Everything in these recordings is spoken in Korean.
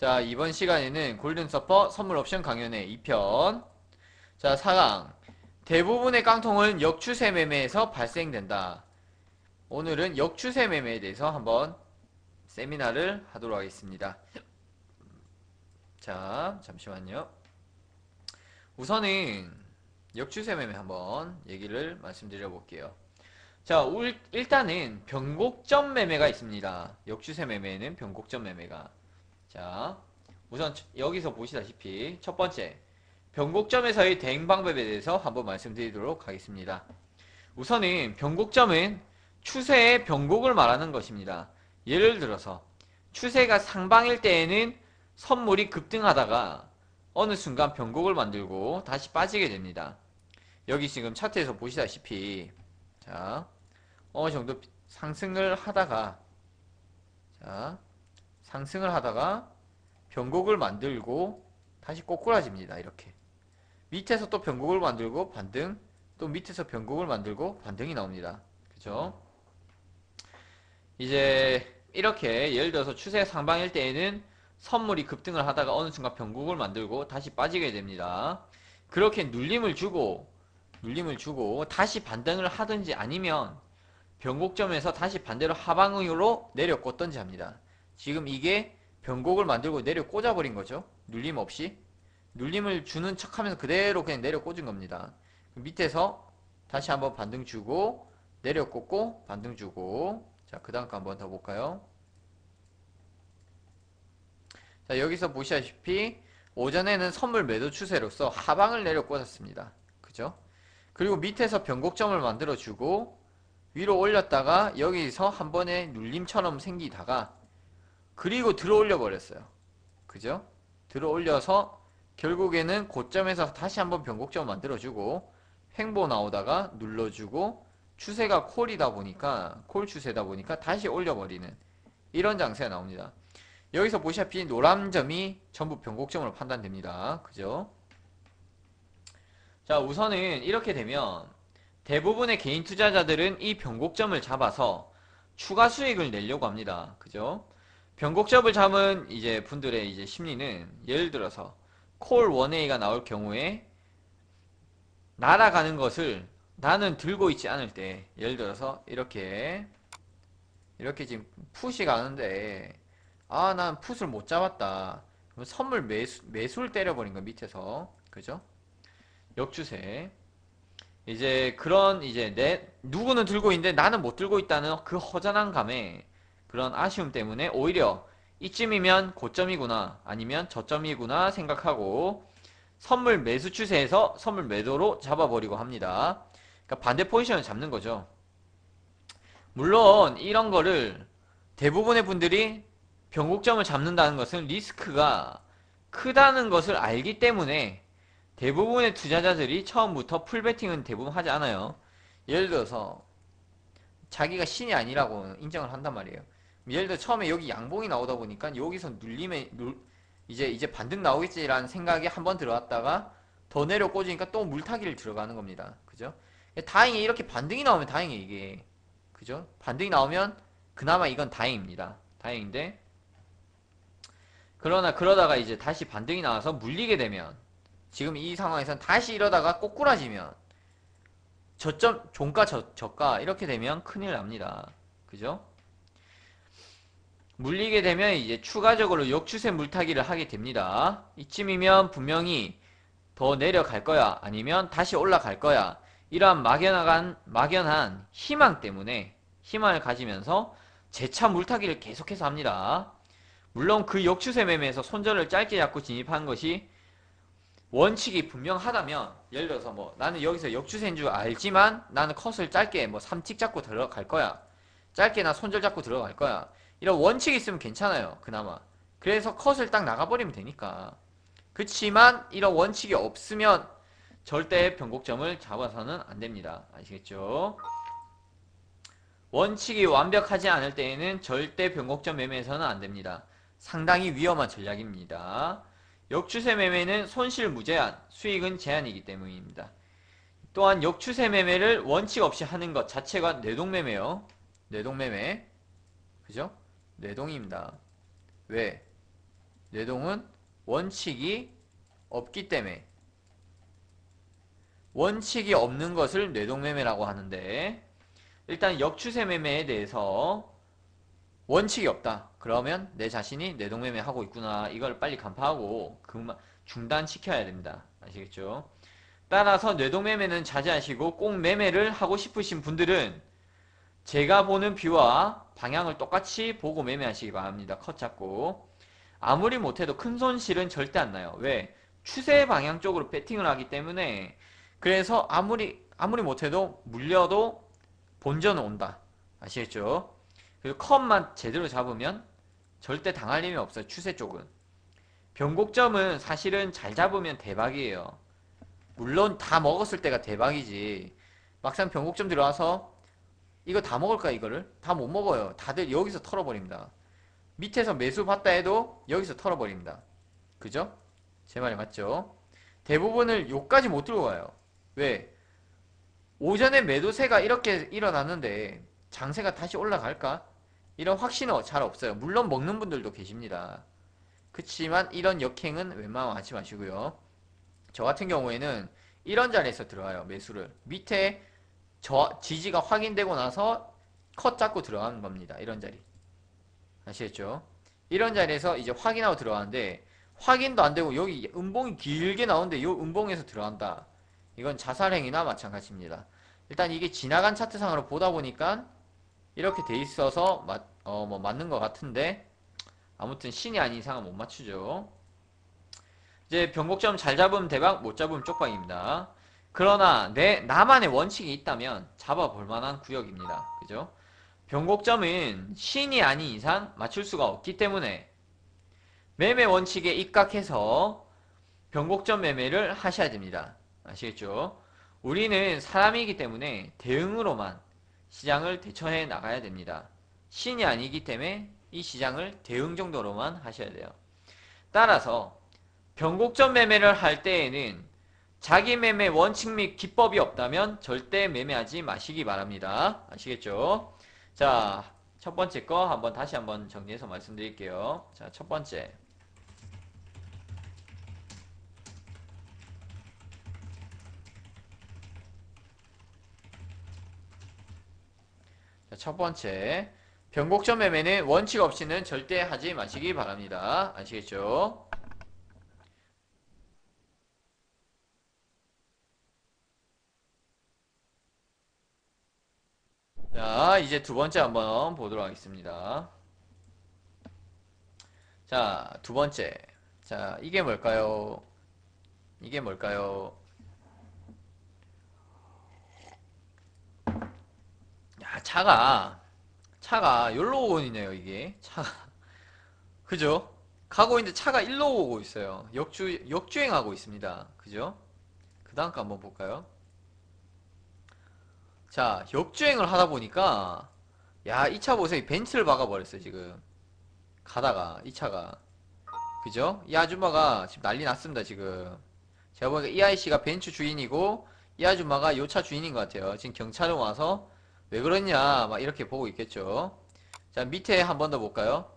자, 이번 시간에는 골든서퍼 선물 옵션 강연회 2편. 자, 4강. 대부분의 깡통은 역추세 매매에서 발생된다. 오늘은 역추세 매매에 대해서 한번 세미나를 하도록 하겠습니다. 자, 잠시만요. 우선은 역추세 매매 한번 얘기를 말씀드려 볼게요. 자, 일단은 변곡점 매매가 있습니다. 역추세 매매에는 변곡점 매매가. 자, 우선 여기서 보시다시피 첫 번째, 변곡점에서의 대응 방법에 대해서 한번 말씀드리도록 하겠습니다. 우선은 변곡점은 추세의 변곡을 말하는 것입니다. 예를 들어서 추세가 상방일 때에는 선물이 급등하다가 어느 순간 변곡을 만들고 다시 빠지게 됩니다. 여기 지금 차트에서 보시다시피 자, 어느 정도 상승을 하다가 자, 상승을 하다가 변곡을 만들고 다시 꼬꾸라집니다. 이렇게 밑에서 또 변곡을 만들고 반등, 또 밑에서 변곡을 만들고 반등이 나옵니다. 그죠? 이제 이렇게 예를 들어서 추세 상방일 때에는 선물이 급등을 하다가 어느 순간 변곡을 만들고 다시 빠지게 됩니다. 그렇게 눌림을 주고 다시 반등을 하든지 아니면 변곡점에서 다시 반대로 하방으로 내려 꽂든지 합니다. 지금 이게 변곡을 만들고 내려 꽂아버린 거죠. 눌림 없이. 눌림을 주는 척 하면서 그대로 그냥 내려 꽂은 겁니다. 밑에서 다시 한번 반등 주고, 내려 꽂고, 반등 주고. 자, 그 다음 거 한번 더 볼까요? 자, 여기서 보시다시피, 오전에는 선물 매도 추세로서 하방을 내려 꽂았습니다. 그죠? 그리고 밑에서 변곡점을 만들어 주고, 위로 올렸다가 여기서 한 번에 눌림처럼 생기다가 그리고 들어 올려 버렸어요. 그죠? 들어 올려서 결국에는 고점에서 다시 한번 변곡점 만들어주고 횡보 나오다가 눌러주고 추세가 콜이다 보니까 콜 추세다 보니까 다시 올려버리는 이런 장세가 나옵니다. 여기서 보시다시피 노란 점이 전부 변곡점으로 판단됩니다. 그죠? 자, 우선은 이렇게 되면 대부분의 개인 투자자들은 이 변곡점을 잡아서 추가 수익을 내려고 합니다. 그죠? 변곡점을 잡은 이제 분들의 이제 심리는 예를 들어서 콜 1A가 나올 경우에 날아가는 것을 나는 들고 있지 않을 때 예를 들어서 이렇게 지금 풋이 가는데 난 풋을 못 잡았다. 그럼 선물 매수를 때려버린 거 밑에서 그죠? 역추세. 이제 그런 이제 누구는 들고 있는데 나는 못 들고 있다는 그 허전한 감에 그런 아쉬움 때문에 오히려 이쯤이면 고점이구나 아니면 저점이구나 생각하고 선물 매수 추세에서 선물 매도로 잡아버리고 합니다. 그러니까 반대 포지션을 잡는 거죠. 물론 이런 거를 대부분의 분들이 변곡점을 잡는다는 것은 리스크가 크다는 것을 알기 때문에 대부분의 투자자들이 처음부터 풀베팅은 대부분 하지 않아요. 예를 들어서 자기가 신이 아니라고 인정을 한단 말이에요. 예를 들어 처음에 여기 양봉이 나오다 보니까 여기서 이제 반등 나오겠지라는 생각에 한번 들어갔다가 더 내려 꽂으니까 또 물타기를 들어가는 겁니다. 그죠? 다행히 이렇게 반등이 나오면 다행이에요, 이게. 그죠? 반등이 나오면 그나마 이건 다행입니다. 다행인데 그러나 그러다가 이제 다시 반등이 나와서 물리게 되면 지금 이 상황에선 다시 이러다가 꼬꾸라지면 저점 종가 저가 이렇게 되면 큰일 납니다. 그죠? 물리게 되면 이제 추가적으로 역추세 물타기를 하게 됩니다. 이쯤이면 분명히 더 내려갈 거야 아니면 다시 올라갈 거야 이러한 막연한 희망 때문에 희망을 가지면서 재차 물타기를 계속해서 합니다. 물론 그 역추세 매매에서 손절을 짧게 잡고 진입하는 것이 원칙이 분명하다면 예를 들어서 뭐 나는 여기서 역추세인 줄 알지만 나는 컷을 짧게 뭐 3틱 잡고 들어갈 거야. 짧게 나 손절 잡고 들어갈 거야. 이런 원칙이 있으면 괜찮아요. 그나마. 그래서 컷을 딱 나가버리면 되니까. 그치만 이런 원칙이 없으면 절대 변곡점을 잡아서는 안됩니다. 아시겠죠? 원칙이 완벽하지 않을 때에는 절대 변곡점 매매에서는 안됩니다. 상당히 위험한 전략입니다. 역추세 매매는 손실 무제한, 수익은 제한이기 때문입니다. 또한 역추세 매매를 원칙 없이 하는 것 자체가 뇌동매매요. 뇌동매매. 그죠? 뇌동입니다. 왜? 뇌동은 원칙이 없기 때문에 원칙이 없는 것을 뇌동매매라고 하는데 일단 역추세 매매에 대해서 원칙이 없다. 그러면 내 자신이 뇌동매매 하고 있구나. 이걸 빨리 간파하고 그만 중단시켜야 됩니다. 아시겠죠? 따라서 뇌동매매는 자제하시고 꼭 매매를 하고 싶으신 분들은 제가 보는 뷰와 방향을 똑같이 보고 매매하시기 바랍니다. 컷 잡고. 아무리 못해도 큰 손실은 절대 안 나요. 왜? 추세 방향 쪽으로 배팅을 하기 때문에 그래서 아무리 못해도 물려도 본전은 온다. 아시겠죠? 그리고 컷만 제대로 잡으면 절대 당할 힘이 없어요. 추세 쪽은. 변곡점은 사실은 잘 잡으면 대박이에요. 물론 다 먹었을 때가 대박이지. 막상 변곡점 들어와서 이거 다 먹을까 이거를? 다 못 먹어요. 다들 여기서 털어버립니다. 밑에서 매수 봤다 해도 여기서 털어버립니다. 그죠? 제 말이 맞죠? 대부분을 요까지 못 들고 가요. 왜? 오전에 매도세가 이렇게 일어났는데 장세가 다시 올라갈까? 이런 확신은 잘 없어요. 물론 먹는 분들도 계십니다. 그치만 이런 역행은 웬만하면 하지 마시고요. 저 같은 경우에는 이런 자리에서 들어가요. 매수를. 밑에 지지가 확인되고 나서 컷 잡고 들어가는 겁니다. 이런 자리. 아시겠죠? 이런 자리에서 이제 확인하고 들어가는데 확인도 안 되고 여기 음봉이 길게 나오는데 이 음봉에서 들어간다. 이건 자살행위나 마찬가지입니다. 일단 이게 지나간 차트상으로 보다 보니까 이렇게 돼 있어서 뭐 맞는 것 같은데 아무튼 신이 아닌 이상은 못 맞추죠. 이제 변곡점 잘 잡으면 대박, 못 잡으면 쪽방입니다. 그러나 나만의 원칙이 있다면 잡아볼 만한 구역입니다. 그죠? 변곡점은 신이 아닌 이상 맞출 수가 없기 때문에 매매 원칙에 입각해서 변곡점 매매를 하셔야 됩니다. 아시겠죠? 우리는 사람이기 때문에 대응으로만 시장을 대처해 나가야 됩니다. 신이 아니기 때문에 이 시장을 대응 정도로만 하셔야 돼요. 따라서 변곡점 매매를 할 때에는 자기 매매 원칙 및 기법이 없다면 절대 매매하지 마시기 바랍니다. 아시겠죠? 자, 첫 번째 거 다시 한번 정리해서 말씀드릴게요. 자, 첫 번째. 자, 첫 번째. 변곡점 매매는 원칙 없이는 절대 하지 마시기 바랍니다. 아시겠죠? 자, 이제 두 번째 한번 보도록 하겠습니다. 자, 두 번째. 자, 이게 뭘까요? 이게 뭘까요? 야, 차가 여기로 오고 있네요, 이게. 차가. 그죠? 가고 있는데 차가 일로 오고 있어요. 역주행하고 있습니다. 그죠? 그 다음 거 한번 볼까요? 자, 역주행을 하다 보니까, 야, 이 차 보세요. 벤츠를 박아버렸어요, 지금. 가다가, 이 차가. 그죠? 이 아줌마가 지금 난리 났습니다, 지금. 제가 보니까 이 아이씨가 벤츠 주인이고, 이 아줌마가 요 차 주인인 것 같아요. 지금 경찰은 와서, 왜 그러냐, 막 이렇게 보고 있겠죠. 자, 밑에 한 번 더 볼까요?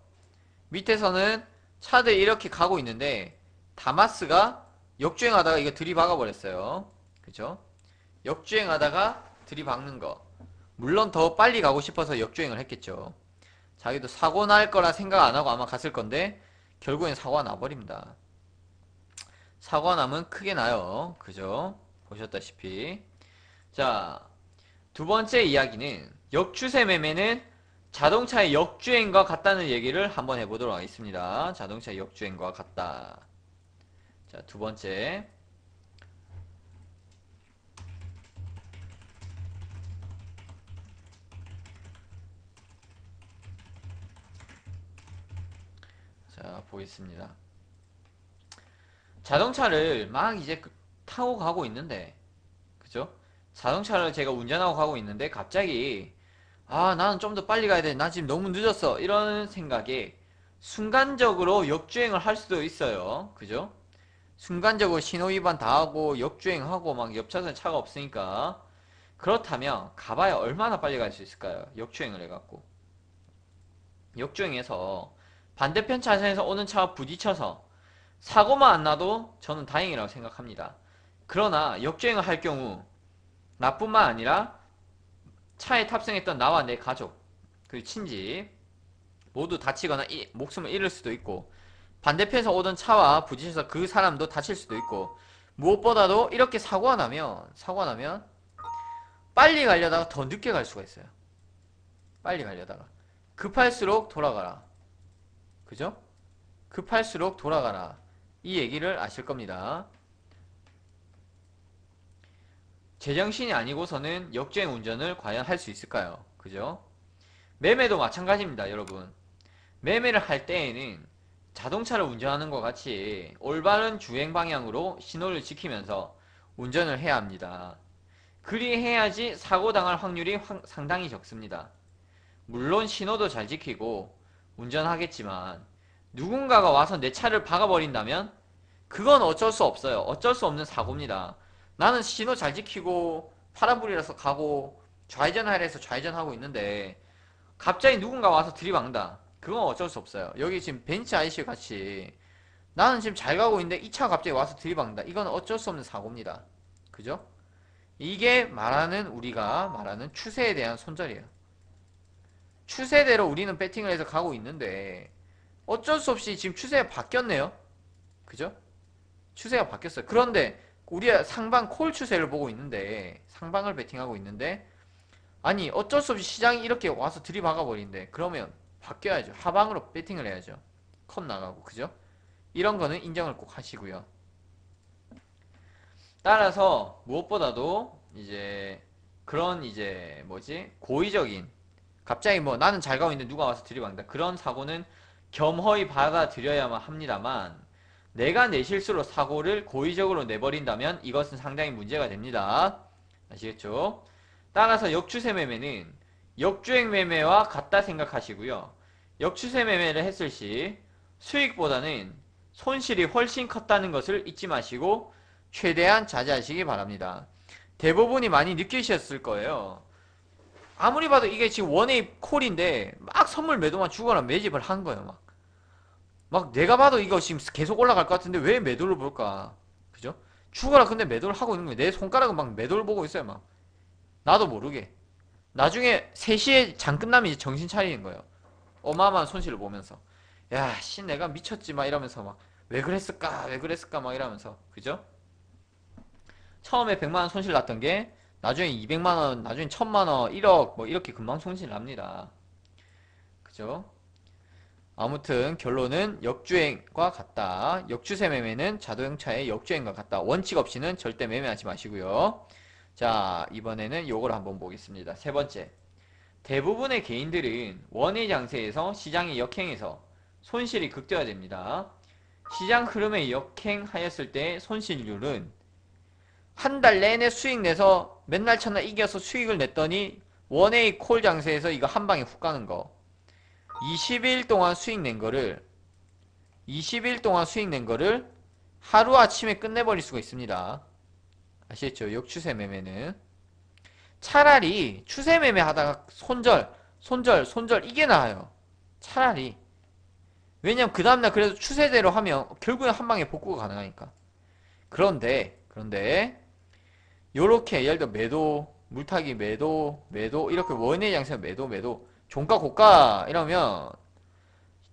밑에서는 차들이 이렇게 가고 있는데, 다마스가 역주행하다가 이거 들이박아 버렸어요. 그죠? 역주행하다가 들이박는 거. 물론 더 빨리 가고 싶어서 역주행을 했겠죠. 자기도 사고 날 거라 생각 안 하고 아마 갔을 건데, 결국엔 사고가 나버립니다. 사고가 나면 크게 나요. 그죠? 보셨다시피. 자, 두 번째 이야기는 역추세 매매는 자동차의 역주행과 같다는 얘기를 한번 해보도록 하겠습니다. 자동차의 역주행과 같다. 자, 두 번째. 자, 보겠습니다. 자동차를 막 이제 타고 가고 있는데, 그죠? 자동차를 제가 운전하고 가고 있는데, 갑자기, 아, 나는 좀 더 빨리 가야 돼. 나 지금 너무 늦었어. 이런 생각에 순간적으로 역주행을 할 수도 있어요. 그죠? 순간적으로 신호위반 다 하고 역주행하고 막 옆차선에 차가 없으니까. 그렇다면 가봐야 얼마나 빨리 갈 수 있을까요? 역주행을 해갖고. 역주행해서 반대편 차선에서 오는 차와 부딪혀서 사고만 안 나도 저는 다행이라고 생각합니다. 그러나 역주행을 할 경우 나뿐만 아니라 차에 탑승했던 나와 내 가족, 그리고 친지 모두 다치거나 목숨을 잃을 수도 있고, 반대편에서 오던 차와 부딪혀서 그 사람도 다칠 수도 있고, 무엇보다도 이렇게 사고가 나면 빨리 가려다가 더 늦게 갈 수가 있어요. 빨리 가려다가 급할수록 돌아가라. 그죠? 급할수록 돌아가라. 이 얘기를 아실 겁니다. 제정신이 아니고서는 역주행 운전을 과연 할 수 있을까요? 그죠? 매매도 마찬가지입니다, 여러분. 매매를 할 때에는 자동차를 운전하는 것 같이 올바른 주행 방향으로 신호를 지키면서 운전을 해야 합니다. 그리해야지 사고 당할 확률이 상당히 적습니다. 물론 신호도 잘 지키고 운전하겠지만 누군가가 와서 내 차를 박아버린다면 그건 어쩔 수 없어요. 어쩔 수 없는 사고입니다. 나는 신호 잘 지키고 파란불이라서 가고 좌회전하라 해서 좌회전하고 있는데 갑자기 누군가 와서 들이박는다. 그건 어쩔 수 없어요. 여기 지금 벤츠 아이씨 같이 나는 지금 잘 가고 있는데 이 차가 갑자기 와서 들이박는다. 이건 어쩔 수 없는 사고입니다. 그죠? 이게 우리가 말하는 추세에 대한 손절이에요. 추세대로 우리는 배팅을 해서 가고 있는데 어쩔 수 없이 지금 추세가 바뀌었네요. 그죠? 추세가 바뀌었어요. 그런데 우리가 상방 콜 추세를 보고 있는데, 상방을 배팅하고 있는데, 아니 어쩔 수 없이 시장이 이렇게 와서 들이박아 버린대. 그러면 바뀌어야죠. 하방으로 배팅을 해야죠. 컷 나가고. 그죠? 이런 거는 인정을 꼭 하시고요. 따라서 무엇보다도 이제 그런 고의적인, 갑자기 뭐 나는 잘 가고 있는데 누가 와서 들이박는다, 그런 사고는 겸허히 받아들여야만 합니다만, 내가 내 실수로 사고를 고의적으로 내버린다면 이것은 상당히 문제가 됩니다. 아시겠죠? 따라서 역추세 매매는 역주행 매매와 같다 생각하시고요. 역추세 매매를 했을 시 수익보다는 손실이 훨씬 컸다는 것을 잊지 마시고 최대한 자제하시기 바랍니다. 대부분이 많이 느끼셨을 거예요. 아무리 봐도 이게 지금 원웨이 콜인데 막 선물 매도만 주거나 매집을 한 거예요. 막 내가 봐도 이거 지금 계속 올라갈 것 같은데 왜 매도를 볼까? 그죠? 죽어라. 근데 매도를 하고 있는 거예요. 내 손가락은 막 매도를 보고 있어요. 막 나도 모르게. 나중에 3시에 장 끝나면 이제 정신 차리는 거예요. 어마어마한 손실을 보면서, 야 씨 내가 미쳤지 막 이러면서, 막 왜 그랬을까 막 이러면서. 그죠? 처음에 100만원 손실 났던 게 나중에 200만원, 나중에 1000만원, 1억 뭐 이렇게 금방 손실 납니다. 그죠? 아무튼 결론은 역주행과 같다. 역추세 매매는 자동차의 역주행과 같다. 원칙 없이는 절대 매매하지 마시고요. 자, 이번에는 요걸 한번 보겠습니다. 세 번째, 대부분의 개인들은 원의 장세에서 시장이 역행해서 손실이 극대화됩니다. 시장 흐름에 역행하였을 때 손실률은 한 달 내내 수익 내서 맨날 첫날 이겨서 수익을 냈더니 원웨이 콜 장세에서 이거 한 방에 훅 가는 거, 20일 동안 수익 낸 거를 20일 동안 수익 낸 거를 하루아침에 끝내버릴 수가 있습니다. 아시겠죠? 역추세 매매는 차라리 추세 매매 하다가 손절 이게 나아요. 차라리. 왜냐면 그 다음날 그래도 추세대로 하면 결국엔 한 방에 복구가 가능하니까. 그런데 요렇게 예를 들어 매도, 물타기 매도 이렇게 원의 장세 매도 종가 고가 이러면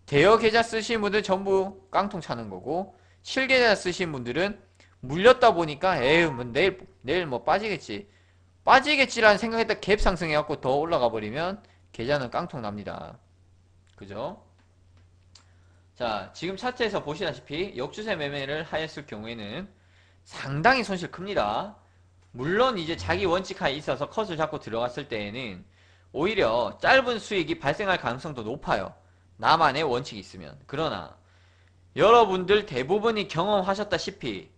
대여 계좌 쓰시는 분들 전부 깡통 차는 거고, 실계좌 쓰시는 분들은 물렸다 보니까 에휴 뭐 내일 뭐 빠지겠지라는 생각했다 갭 상승해갖고 더 올라가 버리면 계좌는 깡통 납니다. 그죠? 자, 지금 차트에서 보시다시피 역추세 매매를 하였을 경우에는 상당히 손실 큽니다. 물론 이제 자기 원칙하에 있어서 컷을 잡고 들어갔을 때에는 오히려 짧은 수익이 발생할 가능성도 높아요. 나만의 원칙이 있으면. 그러나 여러분들 대부분이 경험하셨다시피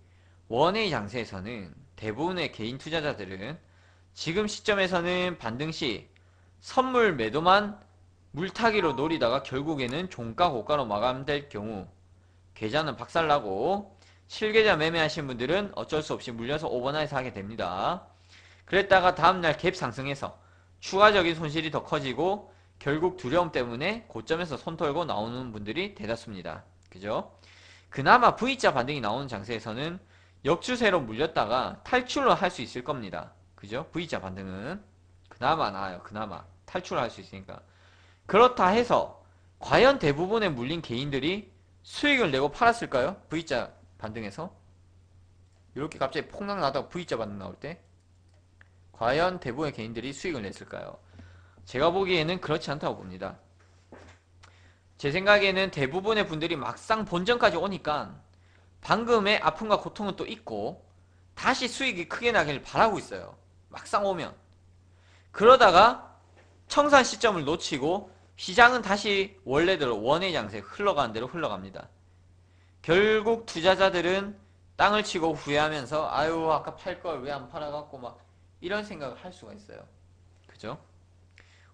원웨이 장세에서는 대부분의 개인 투자자들은 지금 시점에서는 반등시 선물 매도만 물타기로 노리다가 결국에는 종가 고가로 마감될 경우 계좌는 박살나고, 실계좌 매매하신 분들은 어쩔 수 없이 물려서 오버나이트 하게 됩니다. 그랬다가 다음날 갭 상승해서 추가적인 손실이 더 커지고 결국 두려움 때문에 고점에서 손 털고 나오는 분들이 대다수입니다. 그죠? 그나마 V자 반등이 나오는 장세에서는 역추세로 물렸다가 탈출을 할 수 있을 겁니다. 그죠? V자 반등은 그나마 나아요. 그나마 탈출을 할 수 있으니까. 그렇다 해서 과연 대부분의 물린 개인들이 수익을 내고 팔았을까요? V자 반등에서 이렇게 갑자기 폭락 나다가 V자 반등 나올 때 과연 대부분의 개인들이 수익을 냈을까요? 제가 보기에는 그렇지 않다고 봅니다. 제 생각에는 대부분의 분들이 막상 본전까지 오니까 방금의 아픔과 고통은 또 있고 다시 수익이 크게 나길 바라고 있어요. 막상 오면. 그러다가 청산 시점을 놓치고 시장은 다시 원래대로 원의 장세 흘러가는 대로 흘러갑니다. 결국 투자자들은 땅을 치고 후회하면서 아유 아까 팔 걸 왜 안 팔아갖고 막 이런 생각을 할 수가 있어요. 그죠?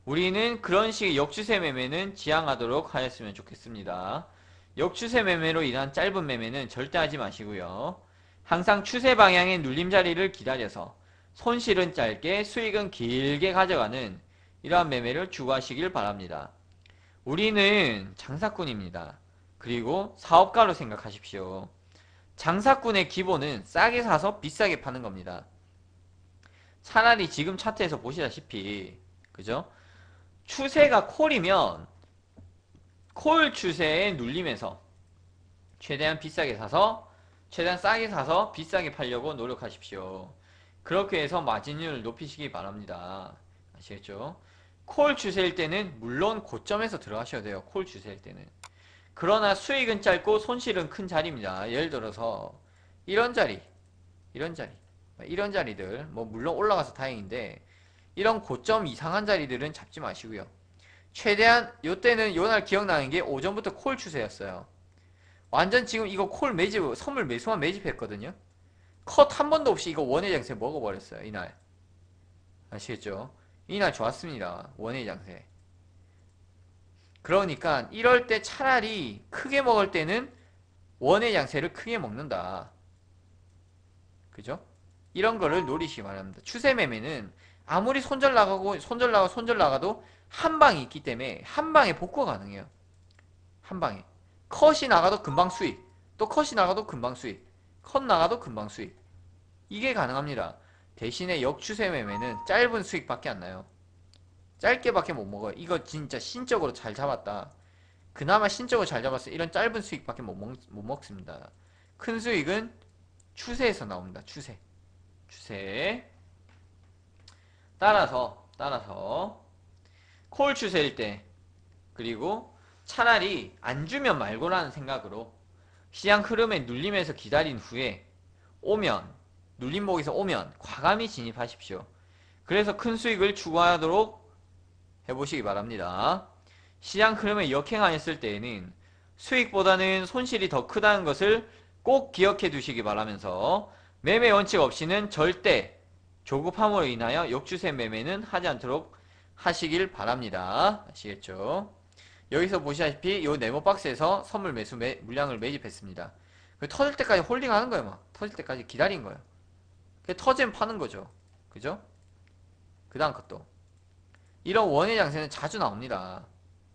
우리는 그런 식의 역추세 매매는 지양하도록 하였으면 좋겠습니다. 역추세 매매로 인한 짧은 매매는 절대 하지 마시고요. 항상 추세 방향의 눌림 자리를 기다려서 손실은 짧게 수익은 길게 가져가는 이러한 매매를 추구하시길 바랍니다. 우리는 장사꾼입니다. 그리고 사업가로 생각하십시오. 장사꾼의 기본은 싸게 사서 비싸게 파는 겁니다. 차라리 지금 차트에서 보시다시피 그죠? 추세가 콜이면 콜 추세에 눌림에서 최대한 비싸게 사서 최대한 싸게 사서 비싸게 팔려고 노력하십시오. 그렇게 해서 마진율을 높이시기 바랍니다. 아시겠죠? 콜 추세일 때는 물론 고점에서 들어가셔야 돼요. 콜 추세일 때는. 그러나 수익은 짧고 손실은 큰 자리입니다. 예를 들어서 이런 자리, 이런 자리, 이런 자리들 뭐 물론 올라가서 다행인데 이런 고점 이상한 자리들은 잡지 마시고요. 최대한 요때는 요날 기억나는 게 오전부터 콜 추세였어요. 완전 지금 이거 콜 매집 선물 매수만 매집했거든요. 컷 한 번도 없이 이거 원의 장세 먹어버렸어요. 이날 아시겠죠? 이날 좋았습니다. 원의 장세. 그러니까 이럴 때 차라리 크게 먹을 때는 원의 장세를 크게 먹는다. 그죠? 이런 거를 노리시기 바랍니다. 추세 매매는 아무리 손절 나가도 한 방이 있기 때문에 한 방에 복구가 가능해요. 한 방에. 컷이 나가도 금방 수익. 또 컷이 나가도 금방 수익. 컷 나가도 금방 수익. 이게 가능합니다. 대신에 역추세 매매는 짧은 수익밖에 안 나요. 짧게밖에 못 먹어요. 이거 진짜 신적으로 잘 잡았다. 그나마 신적으로 잘 잡았어. 이런 짧은 수익밖에 못 먹습니다. 큰 수익은 추세에서 나옵니다. 추세. 따라서 콜 추세일 때 그리고 차라리 안 주면 말고라는 생각으로 시장 흐름에 눌림에서 기다린 후에 오면 눌림목에서 오면 과감히 진입하십시오. 그래서 큰 수익을 추구하도록 해보시기 바랍니다. 시장 흐름에 역행하였을 때에는 수익보다는 손실이 더 크다는 것을 꼭 기억해 두시기 바라면서 매매 원칙 없이는 절대 조급함으로 인하여 역추세 매매는 하지 않도록 하시길 바랍니다. 아시겠죠? 여기서 보시다시피 이 네모박스에서 선물 매수 물량을 매집했습니다. 터질 때까지 홀딩하는 거예요. 막 터질 때까지 기다린 거예요. 터지면 파는 거죠. 그죠? 그 다음 것도 이런 원의 장세는 자주 나옵니다.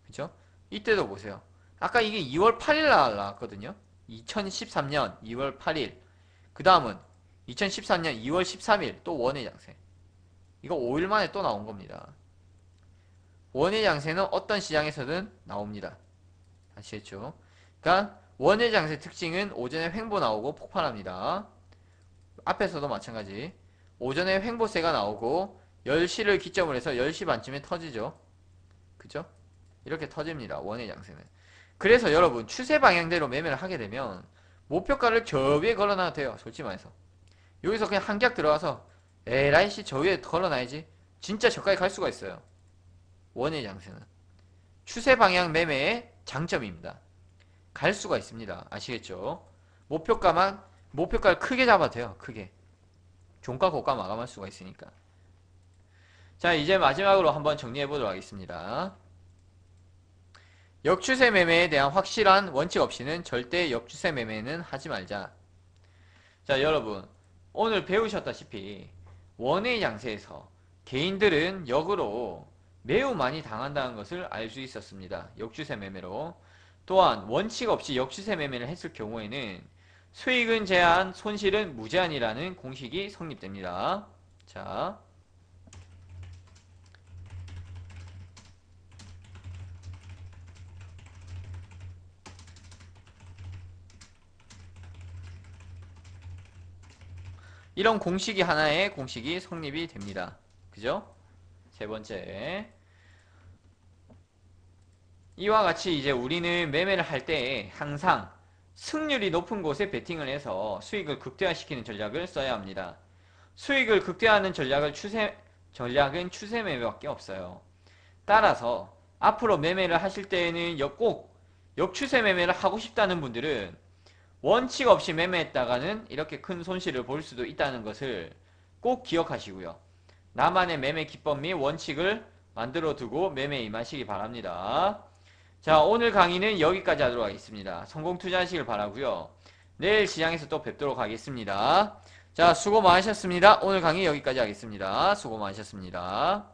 그죠? 이때도 보세요. 아까 이게 2월 8일 날 나왔거든요. 2013년 2월 8일. 그 다음은 2013년 2월 13일 또 원의 장세. 이거 5일 만에 또 나온 겁니다. 원의 장세는 어떤 시장에서든 나옵니다. 아시겠죠? 그러니까 원의 장세 특징은 오전에 횡보 나오고 폭발합니다. 앞에서도 마찬가지. 오전에 횡보세가 나오고 10시를 기점으로 해서 10시 반쯤에 터지죠. 그죠? 이렇게 터집니다. 원의 장세는. 그래서 여러분 추세 방향대로 매매를 하게 되면 목표가를 저 위에 걸어놔도 돼요. 솔직히 말해서. 여기서 그냥 한격 들어가서 에라이씨 저 위에 걸어놔야지. 진짜 저까지 갈 수가 있어요. 원의 장세는. 추세 방향 매매의 장점입니다. 갈 수가 있습니다. 아시겠죠? 목표가를 크게 잡아도 돼요. 크게. 종가 고가 마감할 수가 있으니까. 자, 이제 마지막으로 한번 정리해 보도록 하겠습니다. 역추세 매매에 대한 확실한 원칙 없이는 절대 역추세 매매는 하지 말자. 자, 여러분 오늘 배우셨다시피 원의 장세에서 개인들은 역으로 매우 많이 당한다는 것을 알 수 있었습니다. 역추세 매매로. 또한 원칙 없이 역추세 매매를 했을 경우에는 수익은 제한, 손실은 무제한이라는 공식이 성립됩니다. 자, 이런 공식이 하나의 공식이 성립이 됩니다. 그죠? 세 번째. 이와 같이 이제 우리는 매매를 할 때 항상 승률이 높은 곳에 베팅을 해서 수익을 극대화시키는 전략을 써야 합니다. 수익을 극대화하는 전략은 추세 매매밖에 없어요. 따라서 앞으로 매매를 하실 때에는 꼭 역추세 매매를 하고 싶다는 분들은 원칙 없이 매매했다가는 이렇게 큰 손실을 볼 수도 있다는 것을 꼭 기억하시고요. 나만의 매매 기법 및 원칙을 만들어 두고 매매에 임하시기 바랍니다. 자, 오늘 강의는 여기까지 하도록 하겠습니다. 성공 투자하시길 바라고요. 내일 시장에서 또 뵙도록 하겠습니다. 자, 수고 많으셨습니다. 오늘 강의 여기까지 하겠습니다. 수고 많으셨습니다.